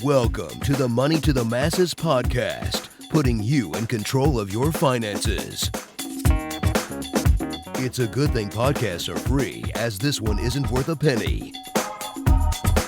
Welcome to the Money to the Masses podcast, putting you in control of your finances. It's a good thing podcasts are free, as this one isn't worth a penny.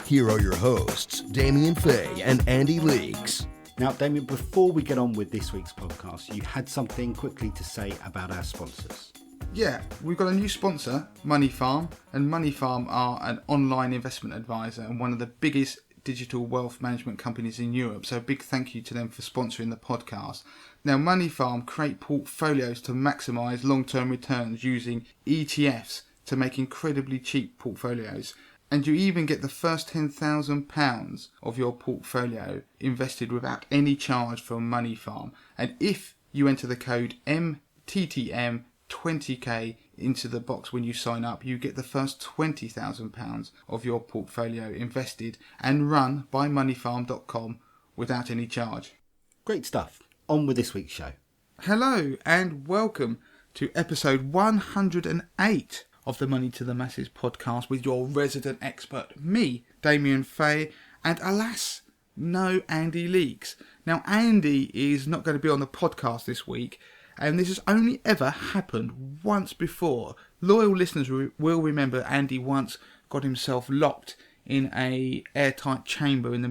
Here are your hosts, Damien Fay and Andy Leakes. Now, Damien, before we get on with this week's podcast, you had something quickly to say about our sponsors. Yeah, we've got a new sponsor, Money Farm, and Money Farm are an online investment advisor and one of the biggest digital wealth management companies in Europe. So a big thank you to them for sponsoring the podcast. Now, Money Farm create portfolios to maximise long-term returns using ETFs to make incredibly cheap portfolios. And you even get the first £10,000 of your portfolio invested without any charge from Money Farm. And if you enter the code MTTM20K into the box when you sign up, you get the first £20,000 of your portfolio invested and run by moneyfarm.com without any charge. Great stuff. On with this week's show. Hello and welcome to episode 108 of the Money to the Masses podcast with your resident expert, me, Damien Fay, and alas, no Andy Leakes. Now, Andy is not going to be on the podcast this week, and this has only ever happened once before. Loyal listeners will remember Andy once got himself locked in a airtight chamber in the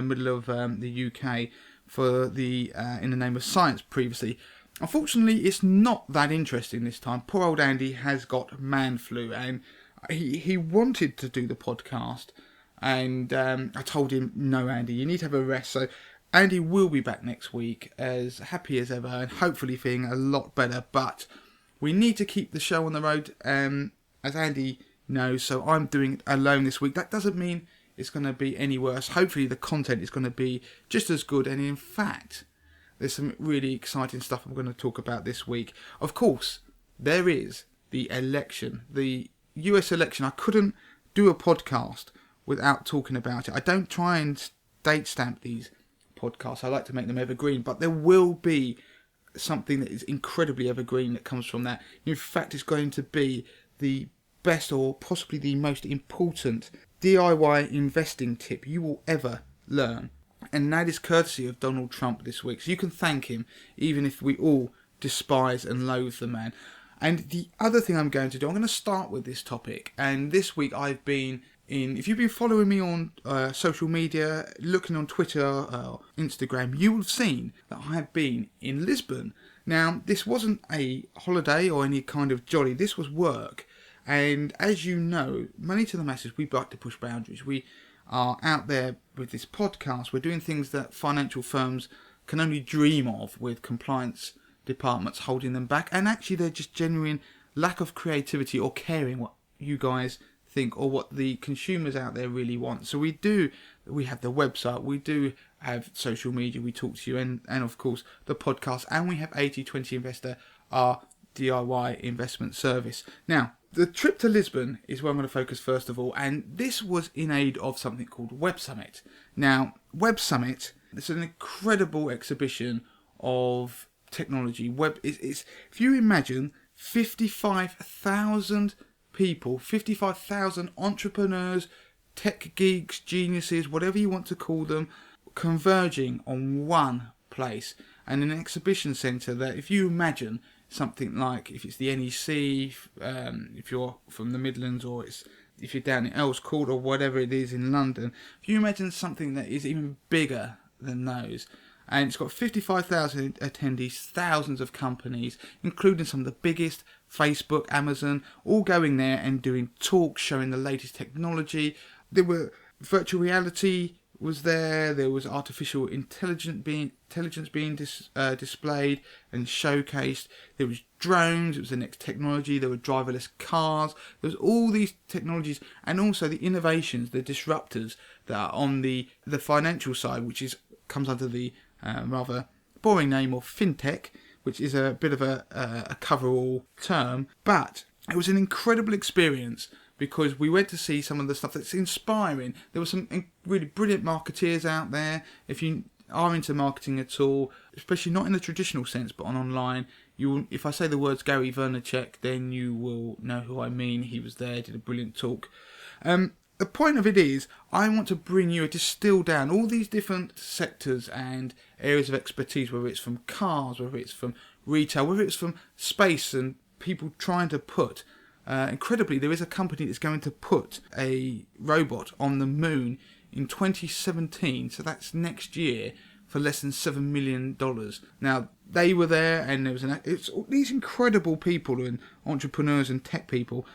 middle of the UK for the in the name of science previously. Unfortunately, it's not that interesting this time. Poor old Andy has got man flu, and he wanted to do the podcast, and I told him, no, Andy, you need to have a rest. So Andy will be back next week, as happy as ever, and hopefully feeling a lot better. But we need to keep the show on the road, as Andy knows, so I'm doing it alone this week. That doesn't mean it's going to be any worse. Hopefully the content is going to be just as good, and in fact, there's some really exciting stuff I'm going to talk about this week. Of course, there is the election, the US election. I couldn't do a podcast without talking about it. I don't try and date stamp these podcasts. I like to make them evergreen, but there will be something that is incredibly evergreen that comes from that. In fact, it's going to be the best or possibly the most important DIY investing tip you will ever learn. And that is courtesy of Donald Trump this week. So you can thank him, even if we all despise and loathe the man. And the other thing I'm going to do, I'm going to start with this topic. And this week I've been if you've been following me on social media, looking on Twitter, Instagram, you will have seen that I have been in Lisbon. Now, this wasn't a holiday or any kind of jolly. This was work. And as you know, Money to the Masses, we like to push boundaries. We are out there with this podcast. We're doing things that financial firms can only dream of, with compliance departments holding them back. And actually, they're just genuine lack of creativity or caring what you guys think or what the consumers out there really want. So we have the website, we do have social media, we talk to you, and of course the podcast, and we have 80/20 Investor, our DIY investment service. Now, the trip to Lisbon is where I'm going to focus first of all, and this was in aid of something called Web Summit. Now, Web Summit, it's an incredible exhibition of technology. It's if you imagine 55,000 people, 55,000 entrepreneurs, tech geeks, geniuses, whatever you want to call them, converging on one place, and an exhibition centre that, if you imagine something like, if it's the NEC, if you're from the Midlands, or if you're down in Earls Court or whatever it is in London, if you imagine something that is even bigger than those, and it's got 55,000 attendees, thousands of companies, including some of the biggest, Facebook, Amazon, all going there and doing talks showing the latest technology. There were virtual reality was there. There was artificial intelligence being displayed and showcased. There was drones. It was the next technology. There were driverless cars. There was all these technologies, and also the innovations, the disruptors that are on the financial side, which comes under the rather boring name of fintech, which is a bit of a cover-all term. But it was an incredible experience, because we went to see some of the stuff that's inspiring. There were some really brilliant marketeers out there. If you are into marketing at all, especially not in the traditional sense, but on online, if I say the words Gary Vaynerchuk, then you will know who I mean. He was there, did a brilliant talk. the point of it is, I want to bring you, distill down all these different sectors and areas of expertise, whether it's from cars, whether it's from retail, whether it's from space and people trying to put, incredibly, there is a company that's going to put a robot on the moon in 2017, so that's next year, for less than $7 million. Now, they were there, and there was it's these incredible people and entrepreneurs and tech people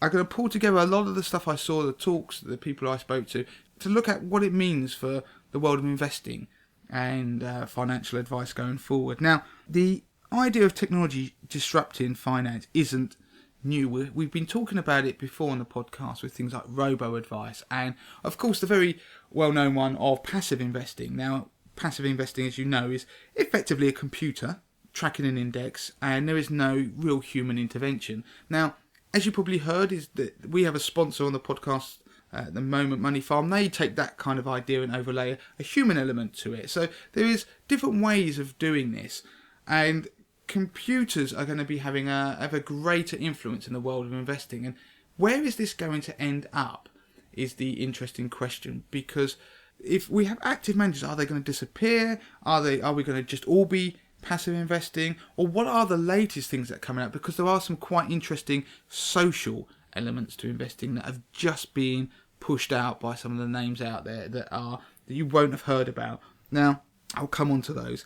are going to pull together a lot of the stuff I saw, the talks, the people I spoke to look at what it means for the world of investing and financial advice going forward. Now, the idea of technology disrupting finance isn't new. We've been talking about it before on the podcast with things like robo-advice and, of course, the very well-known one of passive investing. Now, passive investing, as you know, is effectively a computer tracking an index, and there is no real human intervention. Now, as you probably heard, is that we have a sponsor on the podcast at the moment, Money Farm. They take that kind of idea and overlay a human element to it. So there is different ways of doing this, and computers are going to be having a greater influence in the world of investing. And where is this going to end up is the interesting question, because if we have active managers, are they going to disappear? Are we going to just all be passive investing? Or what are the latest things that are coming out? Because there are some quite interesting social elements to investing that have just been pushed out by some of the names out there that you won't have heard about. Now, I'll come on to those.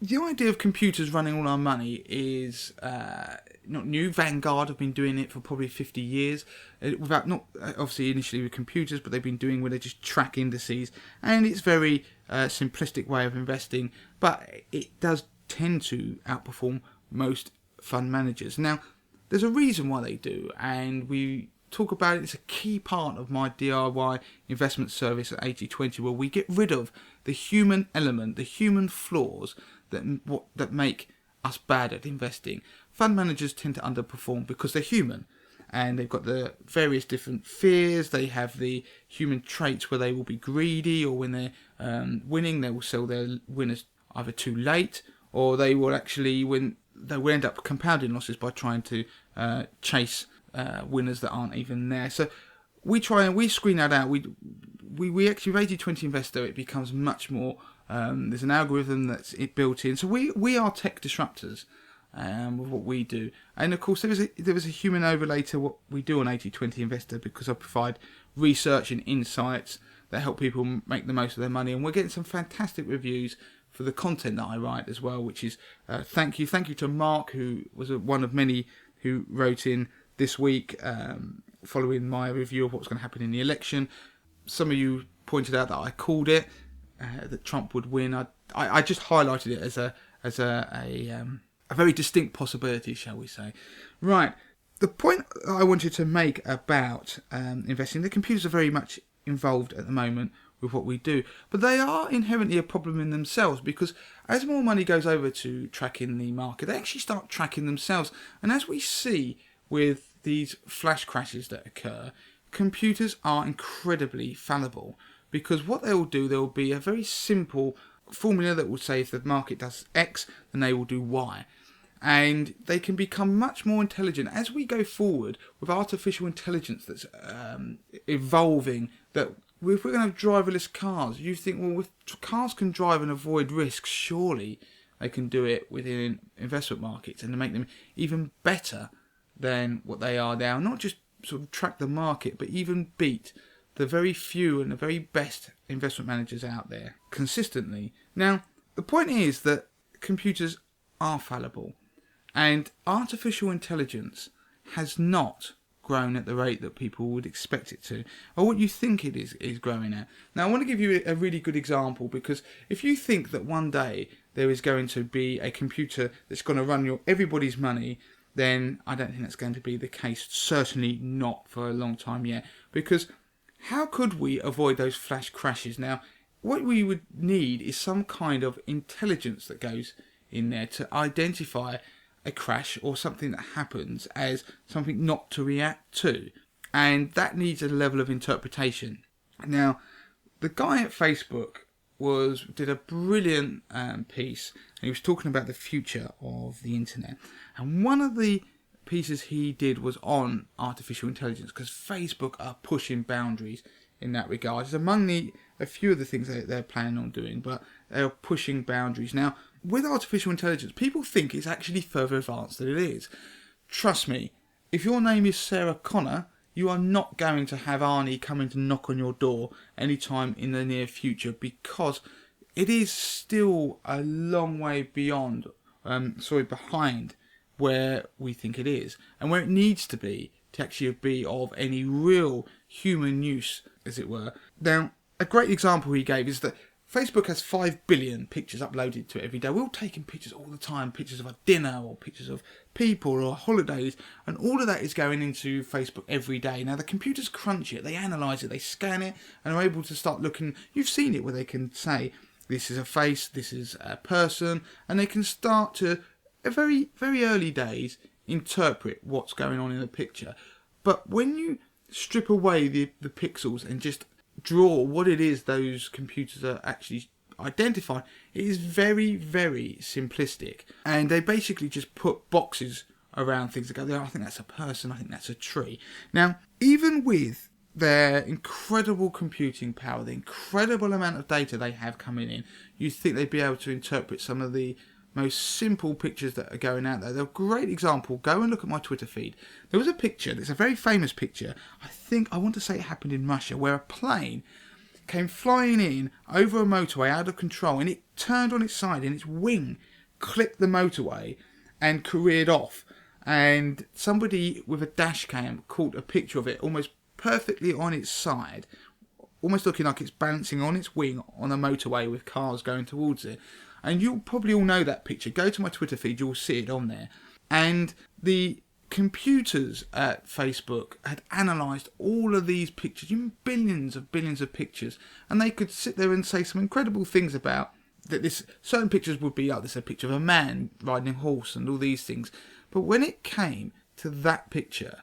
The idea of computers running all our money is not new. Vanguard have been doing it for probably 50 years, not obviously initially with computers, but they've been doing where they just track indices, and it's very simplistic way of investing, but it does tend to outperform most fund managers. Now, there's a reason why they do, and we talk about it. It's a key part of my DIY investment service at 80/20, where we get rid of the human element, the human flaws that make us bad at investing. Fund managers tend to underperform because they're human, and they've got the various different fears. They have the human traits where they will be greedy, or when they're winning, they will sell their winners either too late, or they will actually they will end up compounding losses by trying to chase winners that aren't even there. So we try and we screen that out. We actually, with 80/20 Investor, it becomes much more. There's an algorithm that's built in. So we are tech disruptors with what we do. And of course, there is a human overlay to what we do on 80/20 Investor, because I provide research and insights that help people make the most of their money. And we're getting some fantastic reviews for the content that I write as well, which is thank you to Mark, who was one of many who wrote in this week following my review of what's going to happen in the election. Some of you pointed out that I called it that Trump would win. I just highlighted it as a very distinct possibility, shall we say. Right, the point I wanted to make about investing, the computers are very much involved at the moment with what we do, but they are inherently a problem in themselves, because as more money goes over to tracking the market, they actually start tracking themselves. And as we see with these flash crashes that occur, computers are incredibly fallible, because what they will do, there will be a very simple formula that will say if the market does X, then they will do Y. And they can become much more intelligent as we go forward with artificial intelligence that's evolving, that if we're going to have driverless cars, you think, well, if cars can drive and avoid risks, surely they can do it within investment markets and to make them even better than what they are now. Not just sort of track the market, but even beat the very few and the very best investment managers out there consistently. Now, the point is that computers are fallible, and artificial intelligence has not grown at the rate that people would expect it to, or what you think it is growing at. Now, I want to give you a really good example, because if you think that one day there is going to be a computer that's going to run everybody's money, then I don't think that's going to be the case. Certainly not for a long time yet, because how could we avoid those flash crashes? Now, what we would need is some kind of intelligence that goes in there to identify a crash or something that happens as something not to react to, and that needs a level of interpretation. Now, the guy at Facebook did a brilliant piece, and he was talking about the future of the internet, and one of the pieces he did was on artificial intelligence, because Facebook are pushing boundaries in that regard. It's among a few of the things that they're planning on doing, but they're pushing boundaries. Now, with artificial intelligence, people think it's actually further advanced than it is. Trust me, if your name is Sarah Connor, you are not going to have Arnie coming to knock on your door anytime in the near future, because it is still a long way behind where we think it is, and where it needs to be to actually be of any real human use, as it were. Now, a great example he gave is that Facebook has 5 billion pictures uploaded to it every day. We're all taking pictures all the time, pictures of a dinner or pictures of people or holidays, and all of that is going into Facebook every day. Now, the computers crunch it, they analyse it, they scan it, and are able to start looking. You've seen it where they can say, this is a face, this is a person, and they can start to, at very, very early days, interpret what's going on in a picture. But when you strip away the pixels and just draw what it is those computers are actually identifying, it is very, very simplistic. And they basically just put boxes around things that go, I think that's a person, I think that's a tree. Now, even with their incredible computing power, the incredible amount of data they have coming in, you'd think they'd be able to interpret some of the most simple pictures that are going out there. They're a great example. Go and look at my Twitter feed. There was a picture, it's a very famous picture, I want to say it happened in Russia, where a plane came flying in over a motorway out of control, and it turned on its side and its wing clipped the motorway and careered off. And somebody with a dash cam caught a picture of it almost perfectly on its side, almost looking like it's balancing on its wing on a motorway with cars going towards it. And you'll probably all know that picture. Go to my Twitter feed, you'll see it on there. And the computers at Facebook had analysed all of these pictures, billions of pictures, and they could sit there and say some incredible things about that. This certain pictures would be, there's a picture of a man riding a horse and all these things. But when it came to that picture,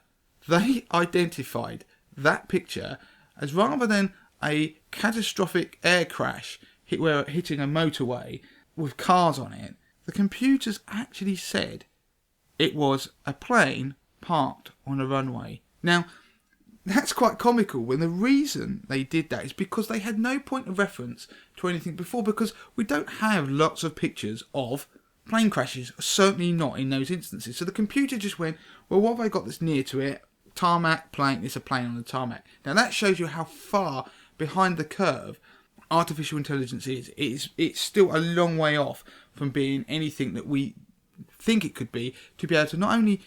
they identified that picture as, rather than a catastrophic air crash hitting a motorway with cars on it, the computers actually said it was a plane parked on a runway. Now, that's quite comical, when the reason they did that is because they had no point of reference to anything before, because we don't have lots of pictures of plane crashes, certainly not in those instances. So the computer just went, well, what have I got that's near to it? Tarmac, plane, it's a plane on the tarmac. Now that shows you how far behind the curve artificial intelligence is. It's still a long way off from being anything that we think it could be, to be able to not only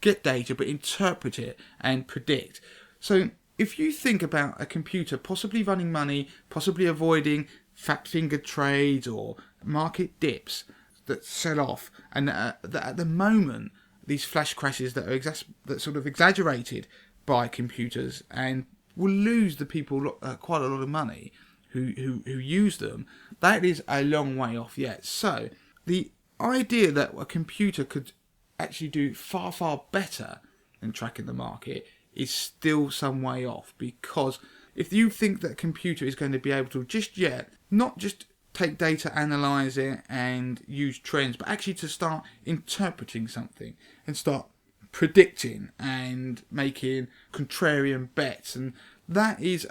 get data but interpret it and predict. So if you think about a computer possibly running money, possibly avoiding fat-fingered trades or market dips that sell off, and that at the moment these flash crashes that are that sort of exaggerated by computers and will lose the people quite a lot of money who use them, that is a long way off yet. So the idea that a computer could actually do far, far better than tracking the market is still some way off, because if you think that a computer is going to be able to just yet not just take data, analyse it and use trends, but actually to start interpreting something and start predicting and making contrarian bets, and that is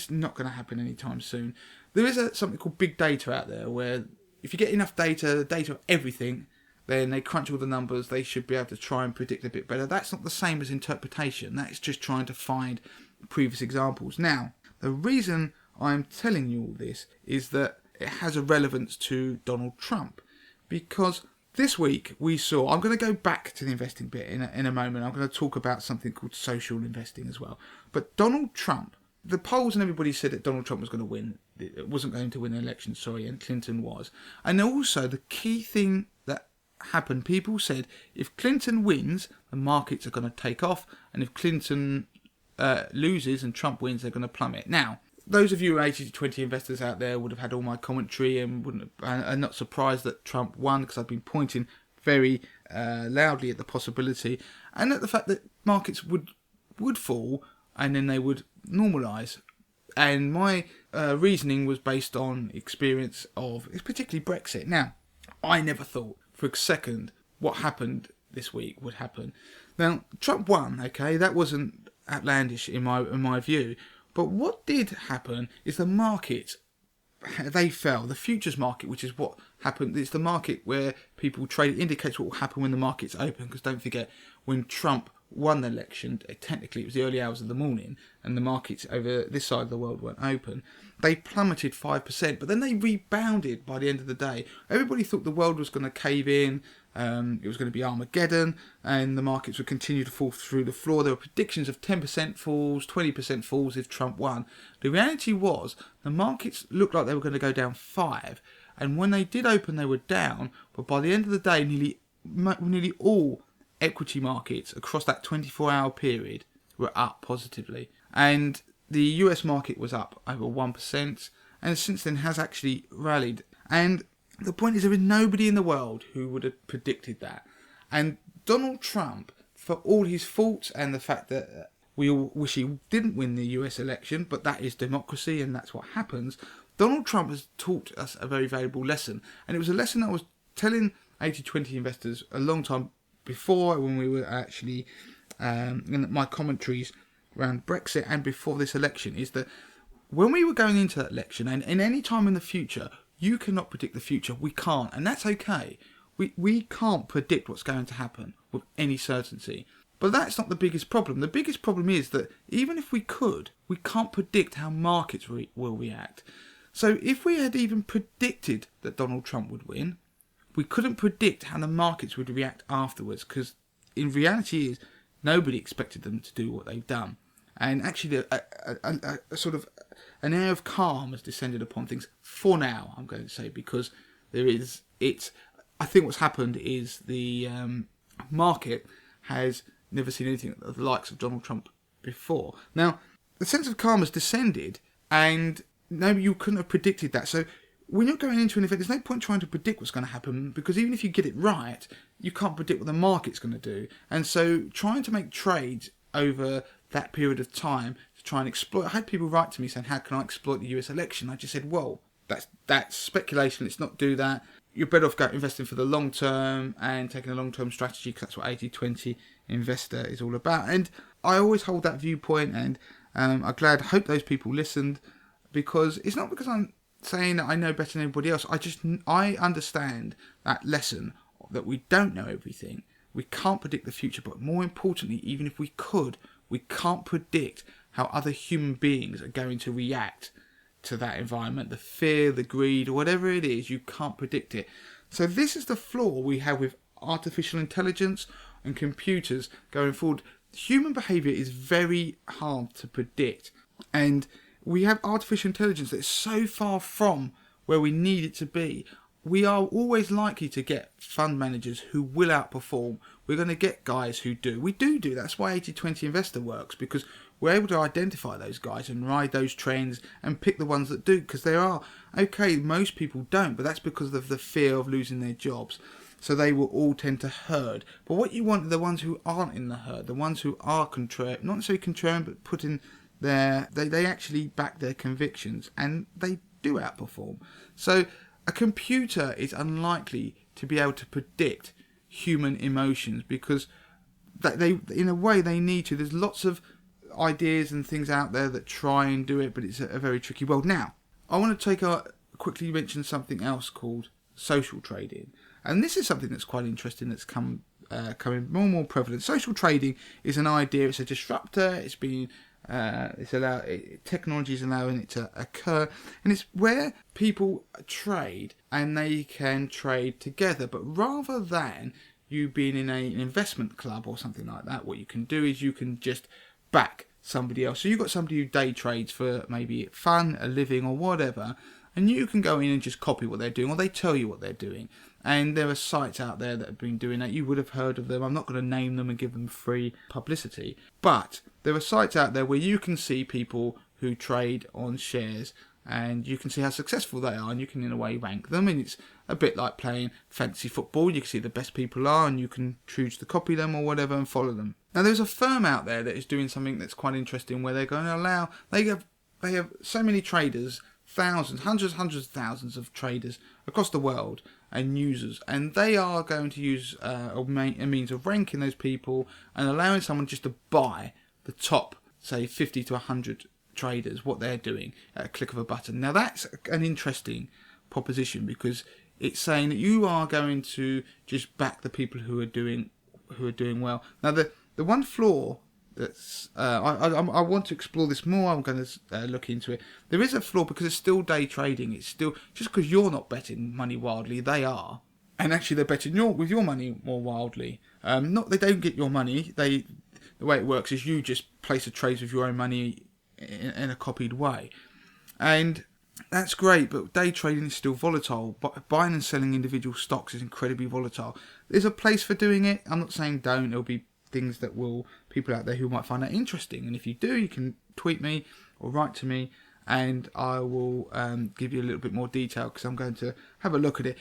not going to happen anytime soon. There is something called big data out there, where if you get enough data of everything, then they crunch all the numbers, they should be able to try and predict a bit better. That's not the same as interpretation. That's just trying to find previous examples. Now, the reason I'm telling you all this is that it has a relevance to Donald Trump, because this week we saw, I'm going to go back to the investing bit in a moment, I'm going to talk about something called social investing as well. But Donald Trump, the polls and everybody said that Donald Trump was going to win, it wasn't going to win the election, and Clinton was. And also the key thing that happened, people said if Clinton wins, the markets are going to take off, and if Clinton loses and Trump wins, they're going to plummet. Now, those of you 80-20 investors out there would have had all my commentary and are not surprised that Trump won, because I've been pointing very loudly at the possibility and at the fact that markets would fall and then they would normalise. And my reasoning was based on experience of particularly Brexit. Now, I never thought for a second what happened this week would happen. Now, Trump won, okay, that wasn't outlandish in my view, but what did happen is the market, they fell. The futures market, which is what happened, it's the market where people trade, it indicates what will happen when the market's open, because don't forget, when Trump won the election, technically it was the early hours of the morning, and the markets over this side of the world weren't open. They plummeted 5%, but then they rebounded by the end of the day. Everybody thought the world was going to cave in, it was going to be Armageddon, and the markets would continue to fall through the floor. There were predictions of 10% falls, 20% falls if Trump won. The reality was, the markets looked like they were going to go down 5%, and when they did open, they were down, but by the end of the day, nearly all equity markets across that 24-hour period were up positively. And the US market was up over 1%, and since then has actually rallied. And the point is, there is nobody in the world who would have predicted that. And Donald Trump, for all his faults and the fact that we all wish he didn't win the US election, but that is democracy and that's what happens, Donald Trump has taught us a very valuable lesson. And it was a lesson that I was telling 80/20 investors a long time before, when we were actually in my commentaries around Brexit and before this election, is that when we were going into that election, and in any time in the future, you cannot predict the future. We can't, and that's okay. We can't predict what's going to happen with any certainty. But that's not the biggest problem. The biggest problem is that even if we could, we can't predict how markets will react. So if we had even predicted that Donald Trump would win, we couldn't predict how the markets would react afterwards, because in reality is nobody expected them to do what they've done. And actually a sort of an air of calm has descended upon things for now, I'm going to say, because I think what's happened is the market has never seen anything of the likes of Donald Trump before. Now, the sense of calm has descended, and maybe you couldn't have predicted that. So when you're going into an event, there's no point trying to predict what's going to happen, because even if you get it right, you can't predict what the market's going to do. And so trying to make trades over that period of time to try and exploit, I had people write to me saying, how can I exploit the US election? I just said, well, that's speculation, let's not do that. You're better off investing for the long term and taking a long term strategy, because that's what 80/20 investor is all about. And I always hold that viewpoint, and I hope those people listened, because it's not because I'm saying that I know better than everybody else. I understand that lesson, that we don't know everything. We can't predict the future, but more importantly, even if we could, we can't predict how other human beings are going to react to that environment. The fear, the greed, or whatever it is, you can't predict it. So this is the flaw we have with artificial intelligence and computers going forward. Human behaviour is very hard to predict, and we have artificial intelligence that is so far from where we need it to be. We are always likely to get fund managers who will outperform. We're going to get guys who do. We do. That's why 80/20 investor works, because we're able to identify those guys and ride those trends and pick the ones that do, because there are, okay, most people don't, but that's because of the fear of losing their jobs. So they will all tend to herd. But what you want are the ones who aren't in the herd, the ones who are contrarian, not necessarily contrarian, but put in they actually back their convictions, and they do outperform. So a computer is unlikely to be able to predict human emotions, because they in a way they need to. There's lots of ideas and things out there that try and do it, but it's a very tricky world. Now, I want to quickly mention something else called social trading, and this is something that's quite interesting, that's coming more and more prevalent. Social trading is an idea. It's a disruptor. It's been technology is allowing it to occur, and it's where people trade and they can trade together. But rather than you being in an investment club or something like that, what you can do is you can just back somebody else. So you've got somebody who day trades for maybe fun, a living, or whatever, and you can go in and just copy what they're doing, or they tell you what they're doing. And there are sites out there that have been doing that. You would have heard of them. I'm not going to name them and give them free publicity. But there are sites out there where you can see people who trade on shares, and you can see how successful they are, and you can in a way rank them. And it's a bit like playing fantasy football. You can see the best people are, and you can choose to copy them or whatever and follow them. Now there's a firm out there that is doing something that's quite interesting, where they're going to allow, they have so many traders, hundreds of thousands of traders across the world, and users, and they are going to use a means of ranking those people and allowing someone just to buy the top, say 50 to 100 traders, what they're doing at a click of a button. Now that's an interesting proposition, because it's saying that you are going to just back the people who are doing well. Now the one flaw that's I want to explore this more. I'm going to look into it. There is a flaw because it's still day trading. It's still, just because you're not betting money wildly, they are, and actually they're betting with your money more wildly. They don't get your money. The way it works is you just place a trade with your own money in a copied way, and that's great. But day trading is still volatile. Buying and selling individual stocks is incredibly volatile. There's a place for doing it. I'm not saying don't. There'll be things that people out there who might find that interesting, and if you do, you can tweet me or write to me, and I will give you a little bit more detail, because I'm going to have a look at it.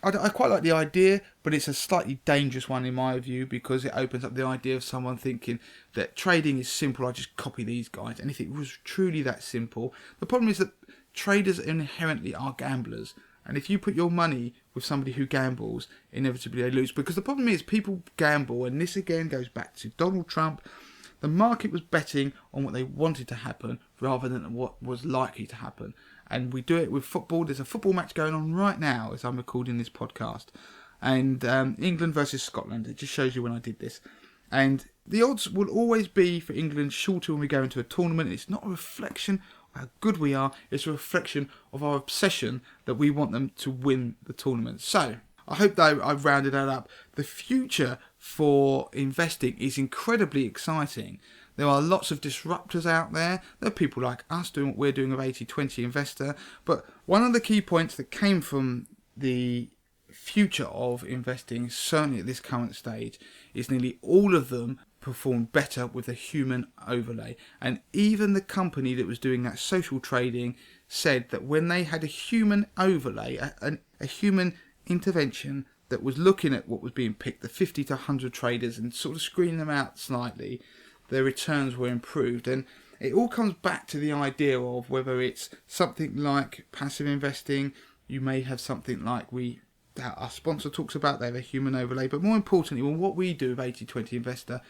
I quite like the idea, but it's a slightly dangerous one in my view, because it opens up the idea of someone thinking that trading is simple, I just copy these guys, and if it was truly that simple. The problem is that traders inherently are gamblers, and if you put your money with somebody who gambles, inevitably they lose. Because the problem is, people gamble, and this again goes back to Donald Trump. The market was betting on what they wanted to happen rather than what was likely to happen. And we do it with football. There's a football match going on right now as I'm recording this podcast. And England versus Scotland. It just shows you when I did this. And the odds will always be for England shorter when we go into a tournament. It's not a reflection of how good we are. It's a reflection of our obsession that we want them to win the tournament. So I hope that I've rounded that up. The future for investing is incredibly exciting. There are lots of disruptors out there. There are people like us doing what we're doing with 80/20 Investor. But one of the key points that came from the future of investing, certainly at this current stage, is nearly all of them perform better with a human overlay. And even the company that was doing that social trading said that when they had a human overlay, a human intervention that was looking at what was being picked, the 50 to 100 traders, and sort of screening them out slightly, their returns were improved. And it all comes back to the idea of whether it's something like passive investing. You may have something like our sponsor talks about, they have a human overlay. But more importantly, what we do with 80/20 Investor,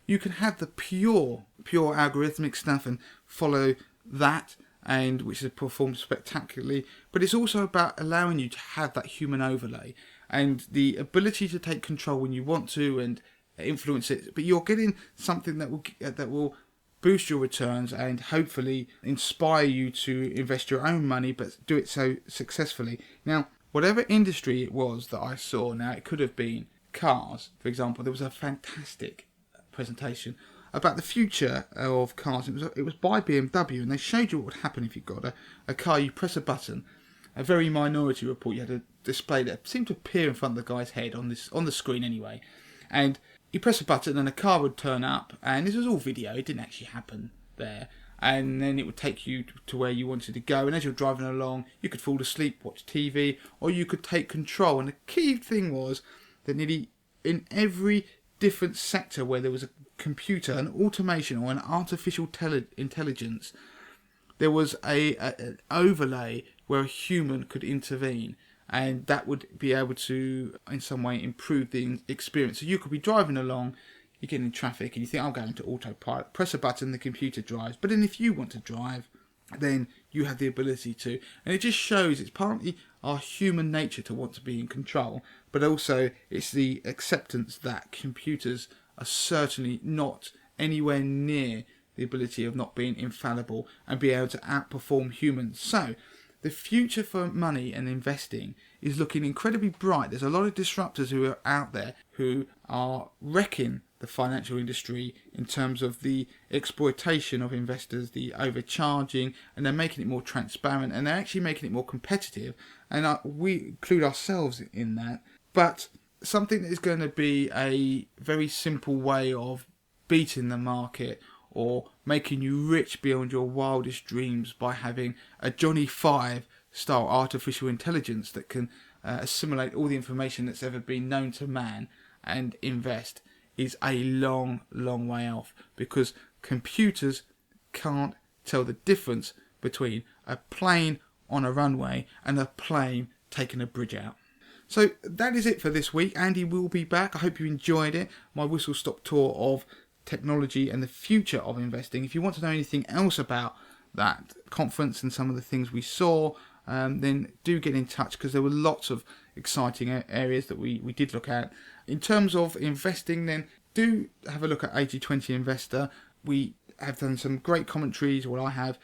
you can have the pure algorithmic stuff and follow that, and which has performed spectacularly. But it's also about allowing you to have that human overlay and the ability to take control when you want to and influence it. But you're getting something that will boost your returns and hopefully inspire you to invest your own money, but do it so successfully. Now, whatever industry it was that I saw, now it could have been cars, for example. There was a fantastic presentation about the future of cars. It was by BMW, and they showed you what would happen if you got a car. You press a button, a very minority report. You had a display that seemed to appear in front of the guy's head on the screen anyway, and you press a button and a car would turn up, and this was all video. It didn't actually happen there. And then it would take you to where you wanted to go. And as you're driving along, you could fall asleep, watch TV, or you could take control. And the key thing was that nearly in every different sector where there was a computer, an automation, or an artificial intelligence, there was an overlay where a human could intervene. And that would be able to, in some way, improve the experience. So you could be driving along, you get in traffic, and you think, I'm going to autopilot. Press a button, the computer drives. But then if you want to drive, then you have the ability to. And it just shows it's partly our human nature to want to be in control, but also it's the acceptance that computers are certainly not anywhere near the ability of not being infallible and be able to outperform humans. So the future for money and investing is looking incredibly bright. There's a lot of disruptors who are out there who are wrecking the financial industry in terms of the exploitation of investors, the overcharging, and they're making it more transparent, and they're actually making it more competitive. And we include ourselves in that. But something that is going to be a very simple way of beating the market or making you rich beyond your wildest dreams by having a Johnny 5 style artificial intelligence that can assimilate all the information that's ever been known to man and invest is a long, long way off, because computers can't tell the difference between a plane on a runway and a plane taking a bridge out. So that is it for this week. Andy will be back. I hope you enjoyed it. My whistle-stop tour of technology and the future of investing. If you want to know anything else about that conference and some of the things we saw, then do get in touch, because there were lots of exciting areas that we did look at. In terms of investing, then do have a look at 80/20 Investor. We have done some great commentaries, or I have,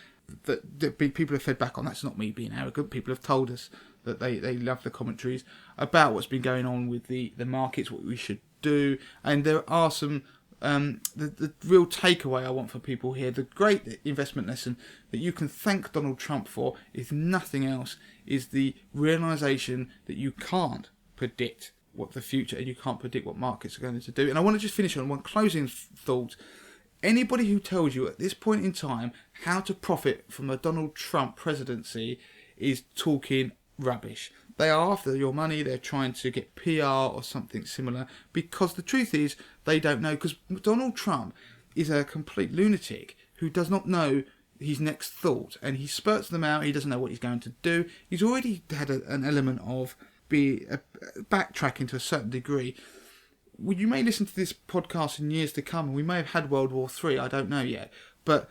that people have fed back on. That's not me being arrogant. People have told us that they love the commentaries about what's been going on with the markets, what we should do. And there are some, the real takeaway I want for people here, the great investment lesson that you can thank Donald Trump for, if nothing else, is the realization that you can't predict what the future, and you can't predict what markets are going to do. And I want to just finish on one closing thought. Anybody who tells you at this point in time how to profit from a Donald Trump presidency is talking rubbish. They are after your money. They're trying to get PR or something similar, because the truth is they don't know, because Donald Trump is a complete lunatic who does not know his next thought, and he spurts them out. He doesn't know what he's going to do. He's already had an element of backtracking to a certain degree. Well, you may listen to this podcast in years to come, and we may have had World War III, I don't know yet. But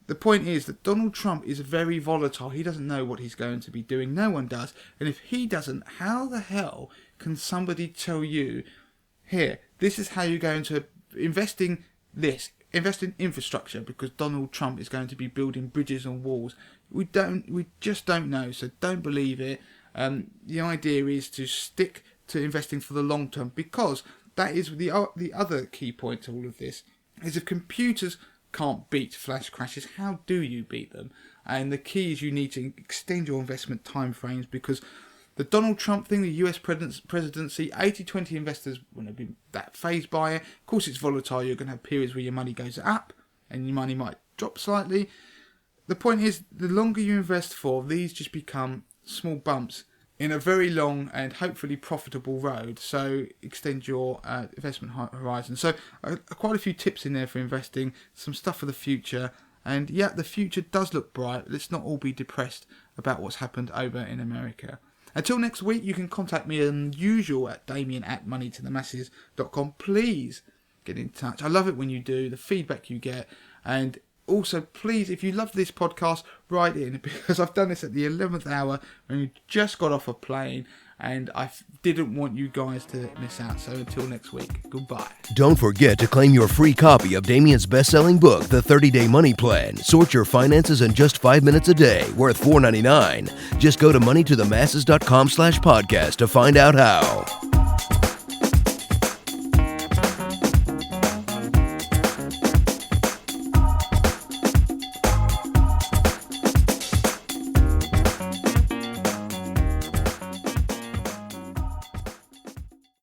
the point is that Donald Trump is very volatile. He doesn't know what he's going to be doing. No one does. And if he doesn't, how the hell can somebody tell you, here, this is how you're going to invest in infrastructure, because Donald Trump is going to be building bridges and walls? We just don't know, so don't believe it. The idea is to stick to investing for the long term, because that is the other key point to all of this, is if computers can't beat flash crashes, how do you beat them? And the key is you need to extend your investment time frames, because the Donald Trump thing, the US presidency, 80/20 investors wouldn't be that phased by it. Of course, it's volatile. You're going to have periods where your money goes up and your money might drop slightly. The point is, the longer you invest for, these just become small bumps in a very long and hopefully profitable road. So extend your investment horizon. So quite a few tips in there for investing, some stuff for the future. And yeah, the future does look bright. Let's not all be depressed about what's happened over in America. Until next week, you can contact me as usual at damien@moneytothemasses.com. Please get in touch. I love it when you do, the feedback you get. And also, please, if you love this podcast, write in, because I've done this at the 11th hour when you just got off a plane, and I didn't want you guys to miss out. So until next week, goodbye. Don't forget to claim your free copy of Damien's best-selling book, The 30-Day Money Plan. Sort your finances in just 5 minutes a day, worth $4.99. Just go to moneytothemasses.com/podcast to find out how.